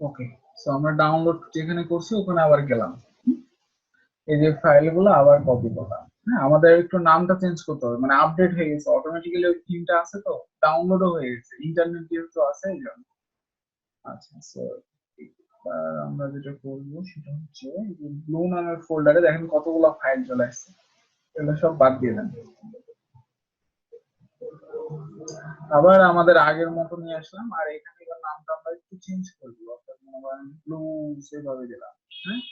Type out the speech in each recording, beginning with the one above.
ওকে, so আমরা download যেখানে করছি ওখানে আবার গেলাম। এই যে ফাইলগুলো আবার কপি করলাম। হ্যাঁ, আমাদের একটু নামটা চেঞ্জ করতে হবে, মানে আপডেট হয়ে গেছে অটোমেটিক্যালি, ওই থিমটা আছে তো, ডাউনলোডও হয়ে গেছে, ইন্টারনেট যেহেতু আছে এই জন্য। আচ্ছা, সো আমরা যেটা করবো সেটা হচ্ছে ব্লু নামের ফোল্ডারে দেখেন কতগুলো ফাইল চলে আসছে, এগুলো সব বাদ দিয়ে দেন। আবার আমাদের আগের মতো নিয়ে আসলাম, আর এখানে এবার নামটা আমরা একটু চেঞ্জ করবো, অর্থাৎ মনে করেন ব্লু সেভাবে দিলাম। হ্যাঁ,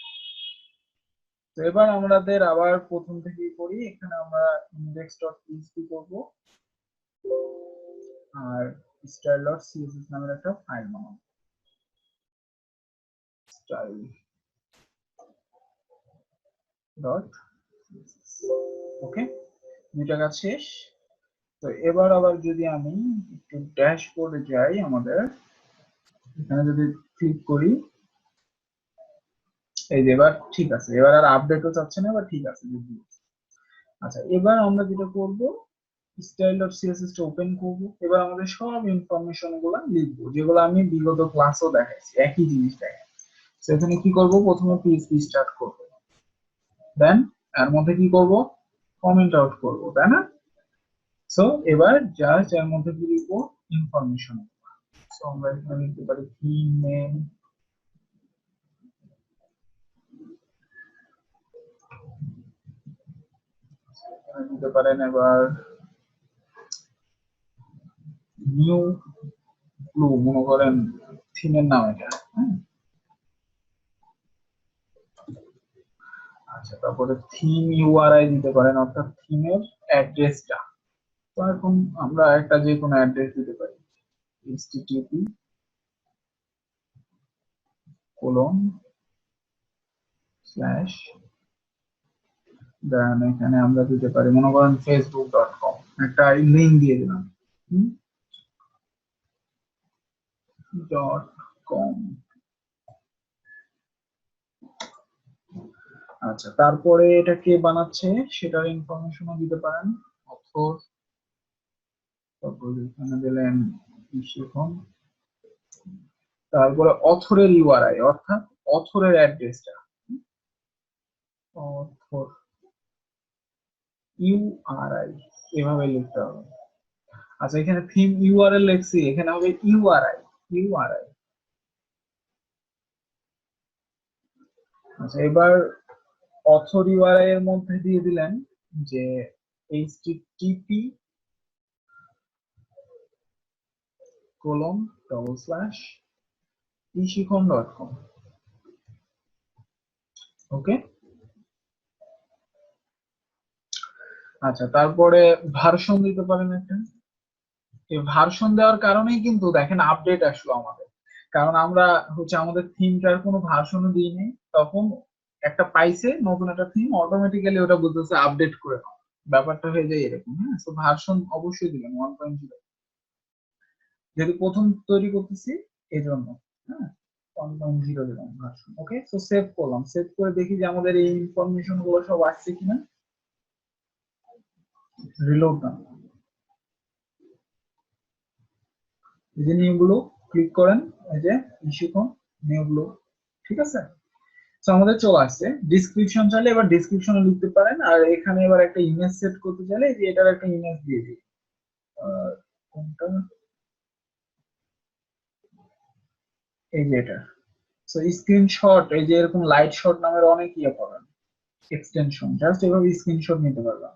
তো এবার আমাদের আবার প্রথম থেকেই করি, এখানে আমরা index.php করবো আর style.css নামের একটা ফাইল বানাবো। style.css, ওকে, দুইটা কাজ শেষ। তো এবার আবার যদি আমি একটু ড্যাশবোর্ডে যাই, আমাদের এখানে যদি ক্লিক করি, এই যে এবার ঠিক আছে, এবার আর আপডেটও চাচ্ছে না, এবার ঠিক আছে। আচ্ছা, এবার আমরা যেটা করব, style.css টা ওপেন করব। এবার আমাদের সব ইনফরমেশন গুলো লিখবো, যেগুলো আমি বিগত ক্লাসও দেখাইছি, একই জিনিস দেখাইছি। সেখানে কি করব, প্রথমে পিএইচপি স্টার্ট করব, দেন এর মধ্যে কি করব, কমেন্ট আউট করব, তাই না? সো এবার জাস্ট এর মধ্যে কি লিখবো, ইনফরমেশন। সো আমরা এখানে লিখতে পারি থিম নেম, দিতে পারেন এবার নিউ ব্লু, মনে করেন থিমের নাম এটা। আচ্ছা, তারপরে থিম ইউআরআই দিতে পারেন, অর্থাৎ থিমের অ্যাড্রেসটা। তো এখন আমরা একটা যে কোনো অ্যাড্রেস দিতে পারি, http:// দেন এখানে আমরা দিতে পারি মনে করেন facebook.com, একটা লিংক দিয়ে দিলাম .com। আচ্ছা, তারপরে এটা কে বানাচ্ছে সেটার ইনফরমেশনও দিতে পারেন, অথর, তারপরে এখানে দিলেন শিখন, তারপরে অথরের ইউআরআই, অর্থাৎ অথরের অ্যাড্রেসটা, অথর ইউআরআই এভাবে লিখতে হবে। আচ্ছা, এখানে থিম ইউআরএল লিখছি, এখানে হবে ইউআরআই, ইউআরআই। আচ্ছা, এবার অথর ইউআরআই এর মধ্যে দিয়ে দিলেন যে http://ishikon.com, ওকে। আচ্ছা, তারপরে ভার্সন দিতে পারেন একটা। এই ভার্সন দেওয়ার কারণেই কিন্তু দেখেন আপডেট আসলো আমাদের, কারণ আমরা হচ্ছে আমাদের থিমটার কোনো ভার্সনও দিইনি, তখন একটা পাইছে নতুন একটা থিম, অটোমেটিক্যালি ওটা বুঝতেছে আপডেট করে নাও, ব্যাপারটা হয়ে যায় এরকম। হ্যাঁ, তো ভার্সন অবশ্যই দিবেন 1.0, যেহেতু প্রথম তৈরি করতেছি এই জন্য। হ্যাঁ, 1.0 দিলাম ভার্সন, ওকে। তো সেভ করলাম, সেভ করে দেখি যে আমাদের এই ইনফরমেশন গুলো সব আসছে কিনা। রিলোড দাও, এই যে নিউগুলো ক্লিক করেন, এই যে ইস্যুকন নিউগুলো, ঠিক আছে। তো আমাদের চলে আসছে। ডিসক্রিপশন চাইলে এবার ডিসক্রিপশনে লিখতে পারেন, আর এখানে এবার একটা ইমেজ সেট করতে চাইলে যে এটার একটা ইমেজ দিয়ে দিই। কোনটা, এই যে এটা। সো স্ক্রিনশট, এই যে এরকম লাইট শট নামের অনেক ইয়ে পাবেন এক্সটেনশন, জাস্ট এভাবে স্ক্রিনশট নিতে পারবেন।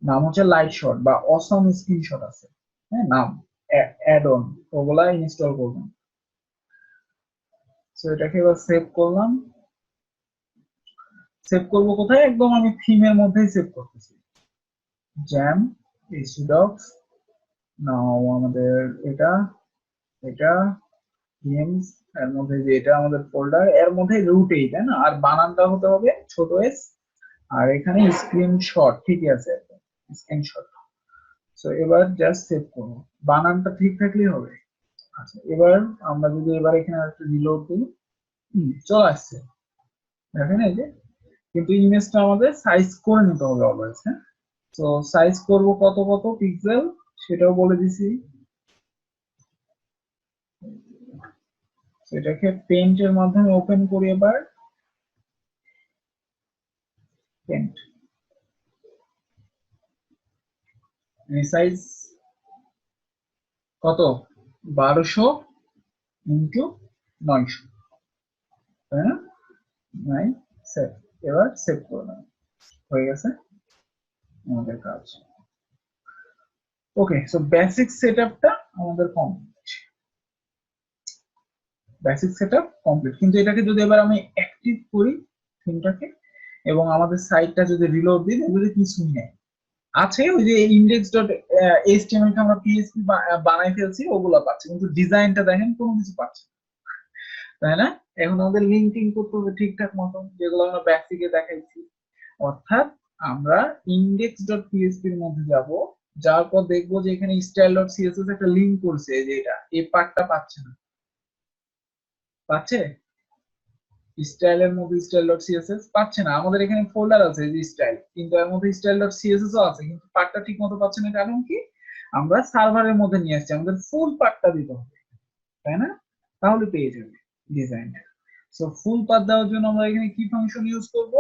নাম হচ্ছে লাইট শট বা অসম স্ক্রিনশট আছে, হ্যাঁ, নাম অ্যাড অন, ওগুলা ইনস্টল করবেন। সো এটাকে এবার সেভ করলাম। সেভ করব কোথায়, একদম আমি থিমের মধ্যেই সেভ করতেছি, জ্যাম এইচডক্স। নাও আমাদের এটা, এটা থিমস, এর মধ্যে যে এটা আমাদের ফোল্ডার, এর মধ্যে রুট এই, তাই না? আর বানানটা হতে হবে ছোট এস, আর এখানে স্ক্রিনশট, ঠিকই আছে একদম, স্ক্রিনশট। সো এবার জাস্ট সেভ করবো, বানানটা ঠিক থাকলেই হবে। আচ্ছা, এবার আমরা যদি এবার এখানে একটা রিলোড দিই, চলে আসছে, দেখেন এই যে। কিন্তু ইমেজটা আমাদের সাইজ করে নিতে হবে অলওয়েজ, হ্যাঁ। তো সাইজ করব কত কত পিক্সেল সেটাও বলে দিছি। এটাকে পেইন্টের মাধ্যমে ওপেন করি এবার। পেইন্ট সাইজ কত 1200 ইন্টু 900, তাই না? 9 সেভ। এবার সেভ করে দাও, হয়ে গেছে আমাদের কাজ। ওকে, সো বেসিক সেটআপটা আমাদের কমপ্লিট। বেসিক সেটআপ কমপ্লিট, কিন্তু এটাকে যদি এবার আমি অ্যাক্টিভ করি থিমটাকে এবং আমাদের সাইটটা যদি রিলোড দিই, এগুলো কিছুই নেই। আছে ওই যে ইন্ডেক্স ডট এইচটিএমএল টা আমরা পিএইচপি বানাই ফেলছি, ওগুলো পাচ্ছি, কিন্তু ডিজাইনটা দেখেন কোনো কিছু পাচ্ছি না, তাই না? এখন আমাদের লিঙ্কিং করতে হবে ঠিকঠাক মতো, যেগুলো আমরা বেসিকে দেখাইছি। অর্থাৎ আমরা ইন্ডেক্স ডট পিএইচপি এর মধ্যে যাব, যাওয়ার পর দেখবো যে এখানে স্টাইল ডট সিএসএস একটা লিঙ্ক করছে, যে এটা এই পার্টটা পাচ্ছে না, পাচ্ছে স্টাইলের মধ্যে স্টাইল ডট সিএসএস পাচ্ছে না। আমাদের এখানে ফোল্ডার আছে যে স্টাইল, কিন্তু এর মধ্যে স্টাইল ডট সিএসএস ও আছে, কিন্তু পার্টটা ঠিক মতো পাচ্ছে না। কারণ কি, আমরা সার্ভারের মধ্যে নিয়ে আসছি, আমাদের ফুল পার্টটা দিতে হবে, তাই না? তাহলে পেয়ে যাবে ডিজাইনটা। সো ফুল পাথ দেওয়ার জন্য আমরা এখানে কি ফাংশন ইউজ করব?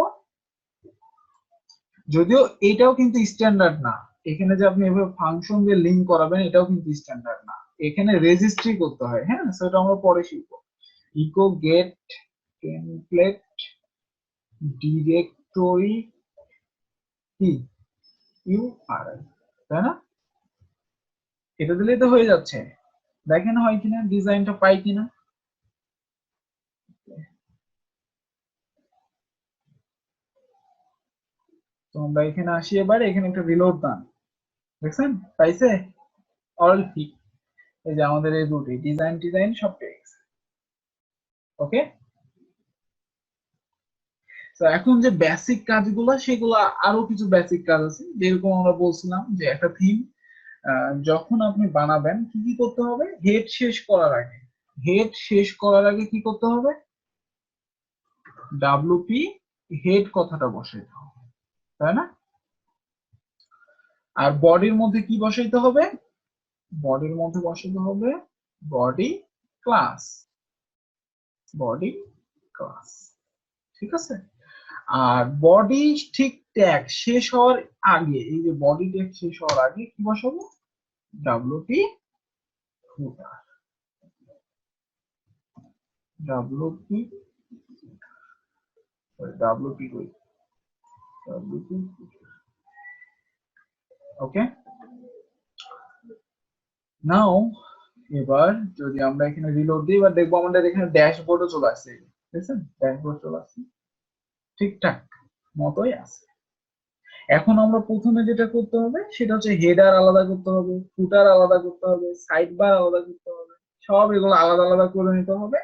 যদিও এটাও কিন্তু স্ট্যান্ডার্ড না, এখানে যে আপনি এভাবে ফাংশন দিয়ে লিংক করাবেন এটাও কিন্তু স্ট্যান্ডার্ড না, এখানে রেজিস্ট্রি করতে হয়। হ্যাঁ, সেটা আমরা পরে শিখবো। ইকো গেট টেমপ্লেট ডিরেক্টরি কি ইউআরএল, তাই না? এটা দিলেই তো হয়ে যাচ্ছে। দেখেন হয় কিনা, ডিজাইনটা পাই কিনা। তো আমরা এখানে আসি, এবার এখানে একটা রিলোড দান, দেখছেন পাইছে? অল ঠিক। এই যে আমাদের এই দুটি ডিজাইন ডিজাইন সব পেয়ে গেছে। ওকে, তো এখন যে বেসিক কাজগুলো, সেগুলো আরো কিছু বেসিক কাজ আছে, যেরকম আমরা বলছিলাম যে একটা থিম যখন আপনি বানাবেন কি কি করতে হবে? হেড শেষ করার আগে, হেড শেষ করার আগে কি করতে হবে? ডাব্লুপি হেড কথাটা বসাইতে হবে, তাই না? আর বডির মধ্যে কি বসাইতে হবে? বডির মধ্যে বসাতে হবে বডি ক্লাস, বডি ক্লাস, ঠিক আছে? আর বডি ঠিক ট্যাগ শেষ হওয়ার আগে, এই যে বডি ট্যাগ শেষ হওয়ার আগে কি বসাবো? ডাব্লুপি ফুটার, ডাব্লুপি ডাব্লুপি ডাব্লুপি। ওকে, নাও এবার যদি আমরা এখানে রিলোড দিই, এবার দেখবো আমাদের এখানে ড্যাশবোর্ডও চলে আসছে, দেখছেন? ড্যাশবোর্ড চলে আসছে, ঠিকঠাক মতোই আছে। এখন আমরা প্রথমে যেটা করতে হবে সেটা হচ্ছে হেডার আলাদা করতে হবে, ফুটার আলাদা করতে হবে, সাইড বার আলাদা করতে হবে, সব এগুলো আলাদা আলাদা করে নিতে হবে,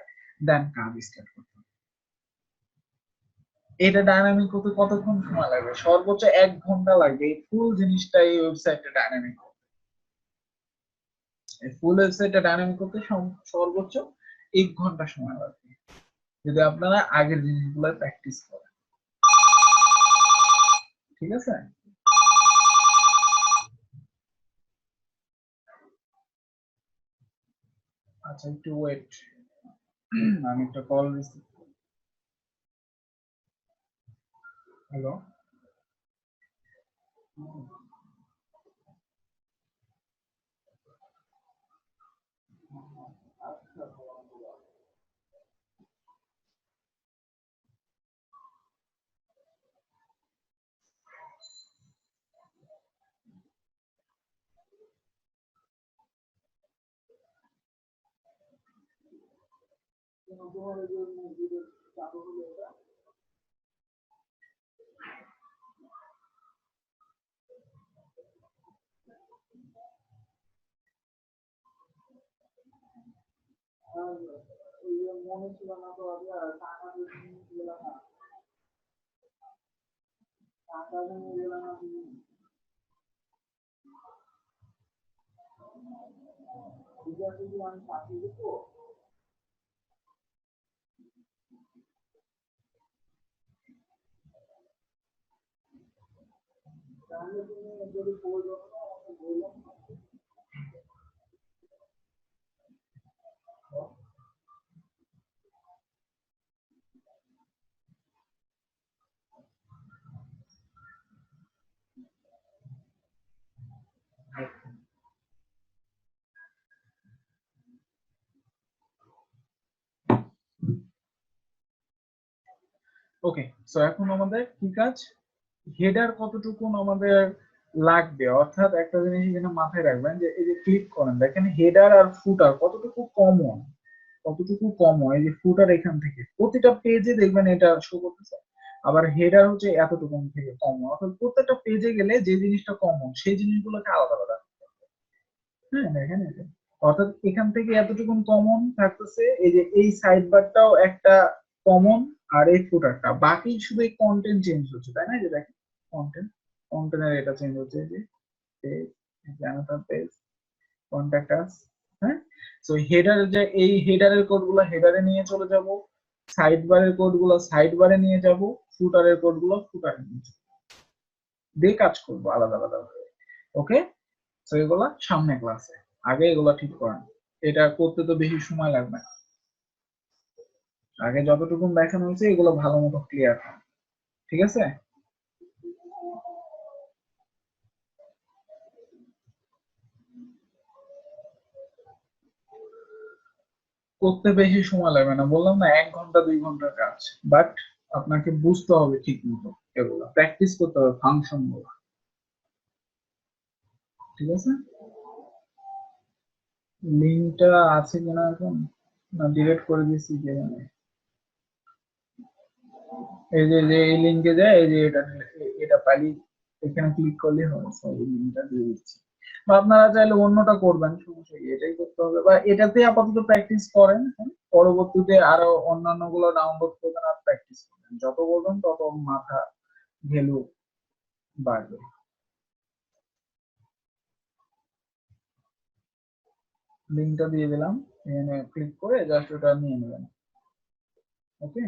দেন কাজ স্টার্ট করতে হবে। এটা ডাইনামিক হতে কতক্ষণ সময় লাগবে? সর্বোচ্চ 1 ঘন্টা লাগবে এই ফুল জিনিসটা, এই ওয়েবসাইটটা ডাইনামিক করতে। এই ফুল ওয়েবসাইটটা ডাইনামিক করতে সর্বোচ্চ 1 ঘন্টা সময় লাগবে, যদি আপনারা আগের জিনিসগুলো প্র্যাকটিস করেন, ঠিক আছে? আচ্ছা, একটু ওয়েট, আমি একটা কল রিসিভ। হ্যালো। মনে ছিল না তো, টাকা দিয়ে না, টাকা দিয়ে গেলাম না, ঠিক আছে, আমি পাঠিয়ে দেবো। তাহলে তুমি যদি বললো আমাকে বললাম। ওকে, সো এখন আমাদের কি কাজ, হেডার কতটুকু আমাদের লাগবে, অর্থাৎ একটা জিনিস এখানে মাথায় রাখবেন যে এই যে ক্লিক করেন দেখেন হেডার আর ফুটার কতটুকু কমন এই যে ফুটার এখান থেকে প্রতিটা পেজে দেখবেন এটা শো করতেছে, আবার হেডার হচ্ছে এতটুকু থেকে কমন, অর্থাৎ প্রত্যেকটা পেজে গেলে যে জিনিসটা কমন সেই জিনিসগুলোকে আলাদা আলাদা, হ্যাঁ দেখেন এটা, অর্থাৎ এখান থেকে এতটুকু কমন থাকতেছে, এই যে এই সাইড বারটাও একটা কমন, আর এই ফুটারটা বাকি শুধু এই কন্টেন্ট চেঞ্জ হচ্ছে, তাই না, এই যে দেখেন কন্টেন্টের এটা চেঞ্জ হচ্ছে, এই যে page, another page, contact us, হ্যাঁ। সো হেডার যে এই হেডারের কোডগুলো হেডারে নিয়ে চলে যাব, সাইড বারের কোডগুলো সাইড বারে নিয়ে যাব, ফুটারের কোডগুলো ফুটারে নিয়ে যাব, দিয়ে কাজ করবো আলাদা আলাদা ভাবে। ওকে, তো এগুলা সামনে ক্লাসে, আগে এগুলা ঠিক করেন, এটা করতে তো বেশি সময় লাগবে না, আগে যতটুকু দেখানো হয়েছে এগুলো ভালো মতো ক্লিয়ার, ঠিক আছে। করতে বেশি সময় লাগবে না, বললাম না 1 ঘন্টা 2 ঘন্টার কাজ, বাট আপনাকে বুঝতে হবে ঠিক মতো, এগুলো প্র্যাকটিস করতে হবে ফাংশন গুলো, ঠিক আছে। লিঙ্কটা আছে কিনা এখন, না ডিলিট করে দিয়েছি যে, এই যে যে এই লিঙ্কে যায়, এই যে এটা এটা পালি, এখানে ক্লিক করলে হবে, সরি লিঙ্কটা দিয়ে দিচ্ছি, বা আপনারা চাইলে অন্যটা করবেন, সমস্যা কি, এটাই করতে হবে, বা এটাতে আপাতত প্র্যাকটিস করেন, হ্যাঁ? পরবর্তীতে আরো অন্যান্য গুলো ডাউনলোড করবেন আর প্র্যাকটিস করবেন, যত করবেন তত মাথা ভ্যালু বাড়বে। লিঙ্কটা দিয়ে দিলাম, এখানে ক্লিক করে জাস্ট ওটা নিয়ে নেবেন, ওকে।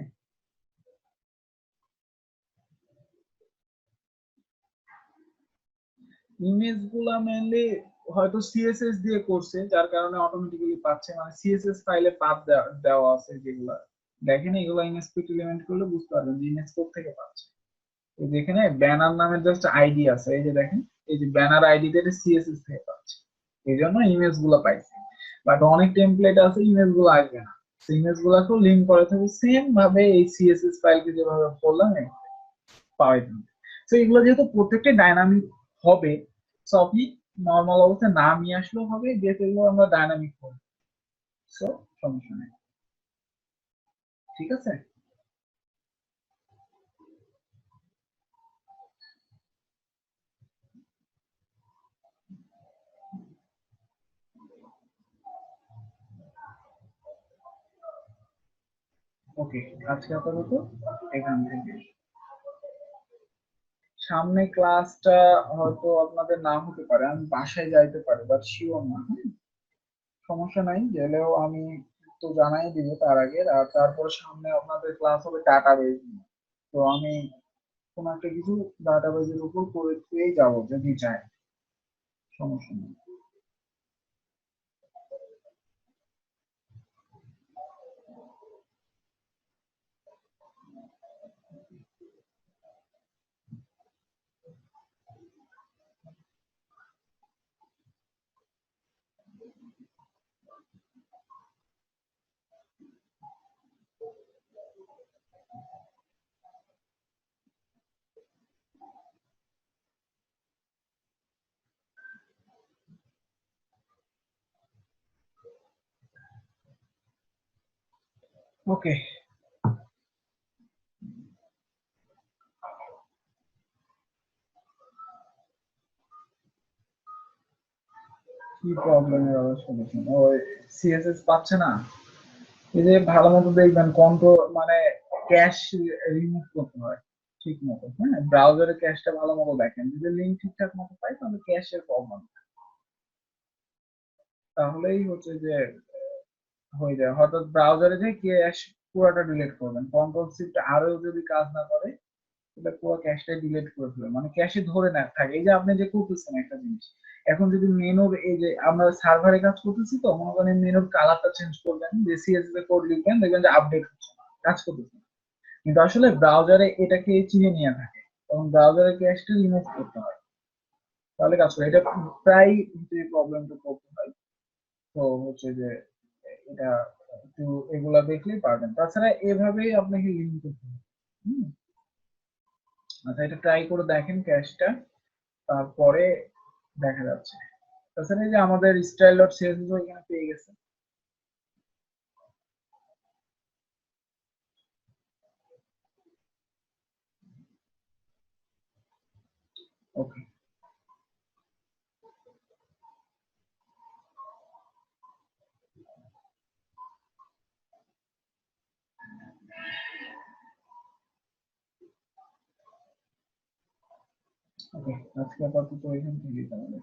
ইমেজ গুলা মেনলি হয়তো সিএসএস দিয়ে করছে, যার কারণে অটোমেটিক্যালি পাচ্ছে, মানে সিএসএস ফাইলে পাথ দেওয়া আছে যেগুলা, দেখেন এগুলো ইমেজ পিট এলিমেন্ট করলে বুঝতে পারবেন যে ইমেজ কোড থেকে পাচ্ছে, এই যে এখানে ব্যানার নামের জাস্ট আইডি আছে, এই যে দেখেন এই যে ব্যানার আইডি দিয়ে সিএসএস থেকে পাচ্ছে, এই জন্য ইমেজ গুলা পাইছে, বাট অনেক টেমপ্লেট আছে ইমেজ গুলো আসবে না, ইমেজ গুলাকেও লিঙ্ক করে থাকবে সেম ভাবে এই সিএসএস ফাইলকে যেভাবে বললাম পাওয়া যাবে। তো এগুলো যেহেতু প্রত্যেকটা ডাইনামিক হবে, সো আপনি নর্মাল অবস্থায় না নিয়ে আসলেও হবে, যেহেতু এগুলো আমরা ডাইনামিক করব, সো সমস্যা নেই, ঠিক আছে। ওকে, আজকে আপাতত এখান থেকে, সামনে ক্লাসটা হয়তো আপনাদের না হতে পারে, আমি বাসায় যাইতে পারি বাট শিওর না, হ্যাঁ? সমস্যা নাই, গেলেও আমি তো জানাই দিব তার আগে, আর তারপর সামনে আপনাদের ক্লাস হবে ডাটাবেজ, তো আমি কোন একটা কিছু ডাটাবেজের উপর করে পেয়ে যাবো যদি চাই, সমস্যা নেই। ওকে, কি প্রবলেমের আবার সলিউশন, ওই সিএসএস পাচ্ছে না, এই যে ভালো মতো দেখবেন কন্ট্রোল মানে ক্যাশ রিমুভ করতে হয় ঠিক মতো, হ্যাঁ, ব্রাউজারে ক্যাশটা ভালো মতো দেখেন, যদি লিঙ্ক ঠিকঠাক মতো পাই তাহলে ক্যাশের প্রবলেম, তাহলেই হচ্ছে যে হয়ে যায়, হঠাৎ ব্রাউজারে যে ক্যাশ পুরোটা ডিলিট করবেন, কন্ট্রোল শিফট আরো যদি কাজ না করে এটা পুরো ক্যাশটা ডিলিট করে ফেলবে, মানে ক্যাশে ধরে না থাকে, এই যে আপনি যে করতেছেন একটা জিনিস, এখন যদি মেনুর এই যে আমরা সার্ভারে কাজ করতেছি, তো মনে করেন মেনুর কালারটা চেঞ্জ করবেন, যে সিএসএস এর কোড লিখবেন, দেখবেন যে আপডেট হচ্ছে না, কাজ করতেছে না। কিন্তু আসলে ব্রাউজারে এটাকে চিনে নিয়ে থাকে, এবং ব্রাউজারে ক্যাশটা রিমুভ করতে হয়, তাহলে কাজ করে, এটা প্রায় প্রবলেমটা করতে হয়, তো হচ্ছে যে এটা একটু এগুলা দেখলেই পারবেন, তাছাড়া এভাবেই আপনাকে লিঙ্ক করতে হবে, হুম, আচ্ছা এটা ট্রাই করে দেখেন ক্যাশটা, তারপরে দেখা যাচ্ছে। তাছাড়া এই যে আমাদের স্টাইল ডট সিএসএস এখানে পেয়ে গেছে। ওকে, ওকে, আজকে আপাতত এখান থেকে তাহলে।